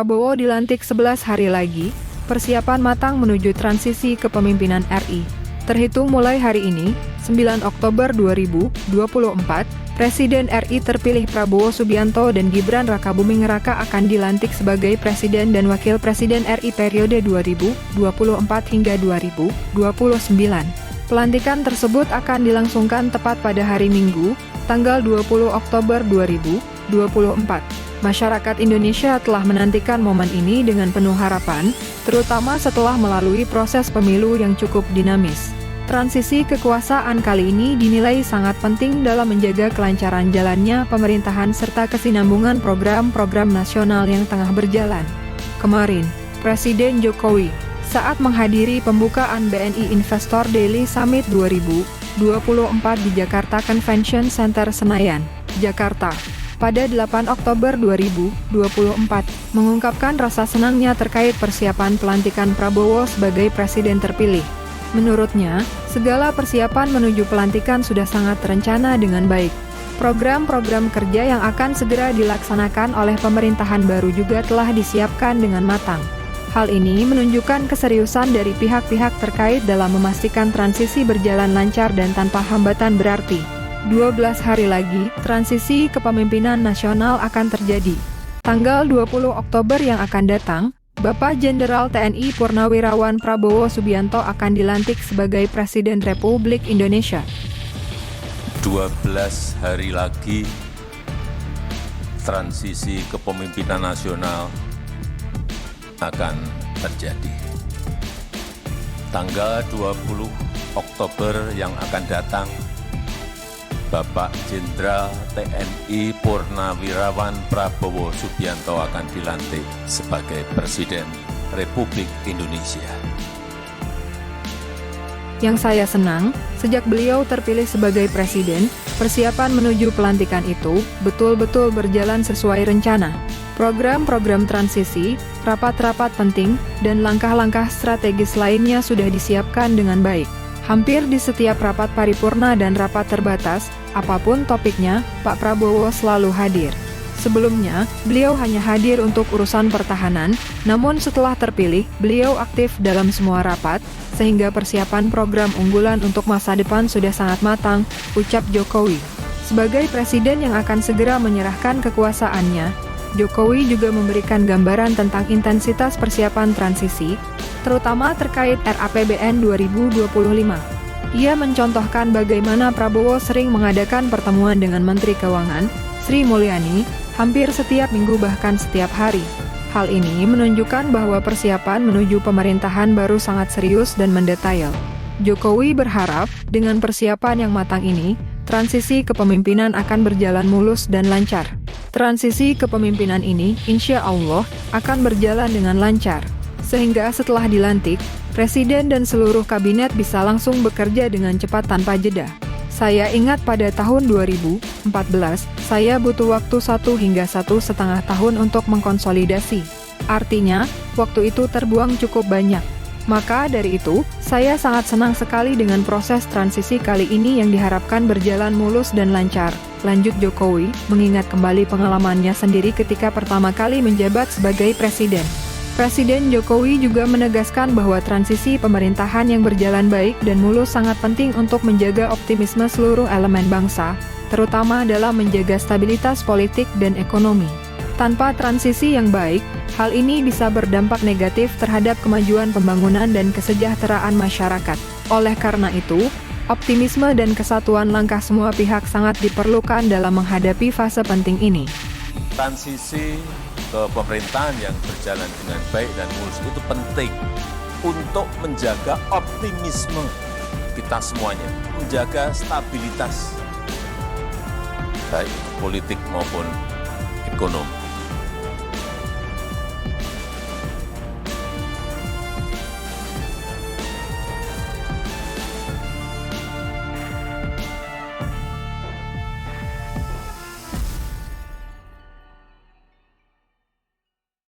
Prabowo dilantik 11 hari lagi, persiapan matang menuju transisi kepemimpinan RI. Terhitung mulai hari ini, 9 Oktober 2024, Presiden RI terpilih Prabowo Subianto dan Gibran Rakabuming Raka akan dilantik sebagai Presiden dan Wakil Presiden RI periode 2024 hingga 2029. Pelantikan tersebut akan dilangsungkan tepat pada hari Minggu, tanggal 20 Oktober 2024. Masyarakat Indonesia telah menantikan momen ini dengan penuh harapan, terutama setelah melalui proses pemilu yang cukup dinamis. Transisi kekuasaan kali ini dinilai sangat penting dalam menjaga kelancaran jalannya pemerintahan serta kesinambungan program-program nasional yang tengah berjalan. Kemarin, Presiden Jokowi, saat menghadiri pembukaan BNI Investor Daily Summit 2024 di Jakarta Convention Center Senayan, Jakarta, pada 8 Oktober 2024, mengungkapkan rasa senangnya terkait persiapan pelantikan Prabowo sebagai Presiden terpilih. Menurutnya, segala persiapan menuju pelantikan sudah sangat terencana dengan baik. Program-program kerja yang akan segera dilaksanakan oleh pemerintahan baru juga telah disiapkan dengan matang. Hal ini menunjukkan keseriusan dari pihak-pihak terkait dalam memastikan transisi berjalan lancar dan tanpa hambatan berarti. 12 hari lagi, transisi kepemimpinan nasional akan terjadi. Tanggal 20 Oktober yang akan datang, Bapak Jenderal TNI Purnawirawan Prabowo Subianto akan dilantik sebagai Presiden Republik Indonesia. 12 hari lagi, transisi kepemimpinan nasional akan terjadi. Tanggal 20 Oktober yang akan datang, Bapak Jenderal TNI Purnawirawan Prabowo Subianto akan dilantik sebagai Presiden Republik Indonesia. Yang saya senang, sejak beliau terpilih sebagai Presiden, persiapan menuju pelantikan itu betul-betul berjalan sesuai rencana. Program-program transisi, rapat-rapat penting, dan langkah-langkah strategis lainnya sudah disiapkan dengan baik. Hampir di setiap rapat paripurna dan rapat terbatas, apapun topiknya, Pak Prabowo selalu hadir. Sebelumnya, beliau hanya hadir untuk urusan pertahanan, namun setelah terpilih, beliau aktif dalam semua rapat, sehingga persiapan program unggulan untuk masa depan sudah sangat matang, ucap Jokowi. Sebagai presiden yang akan segera menyerahkan kekuasaannya, Jokowi juga memberikan gambaran tentang intensitas persiapan transisi, terutama terkait RAPBN 2025. Ia mencontohkan bagaimana Prabowo sering mengadakan pertemuan dengan Menteri Keuangan, Sri Mulyani, hampir setiap minggu bahkan setiap hari. Hal ini menunjukkan bahwa persiapan menuju pemerintahan baru sangat serius dan mendetail. Jokowi berharap, dengan persiapan yang matang ini, transisi kepemimpinan akan berjalan mulus dan lancar. Transisi kepemimpinan ini, insya Allah, akan berjalan dengan lancar. Sehingga setelah dilantik, Presiden dan seluruh kabinet bisa langsung bekerja dengan cepat tanpa jeda. Saya ingat pada tahun 2014, saya butuh waktu 1 hingga 1,5 tahun untuk mengkonsolidasi. Artinya, waktu itu terbuang cukup banyak. Maka dari itu, saya sangat senang sekali dengan proses transisi kali ini yang diharapkan berjalan mulus dan lancar. Lanjut Jokowi, mengingat kembali pengalamannya sendiri ketika pertama kali menjabat sebagai presiden. Presiden Jokowi juga menegaskan bahwa transisi pemerintahan yang berjalan baik dan mulus sangat penting untuk menjaga optimisme seluruh elemen bangsa, terutama dalam menjaga stabilitas politik dan ekonomi. Tanpa transisi yang baik, hal ini bisa berdampak negatif terhadap kemajuan pembangunan dan kesejahteraan masyarakat. Oleh karena itu, optimisme dan kesatuan langkah semua pihak sangat diperlukan dalam menghadapi fase penting ini. Transisi ke pemerintahan yang berjalan dengan baik dan mulus itu penting untuk menjaga optimisme kita semuanya, menjaga stabilitas baik politik maupun ekonomi.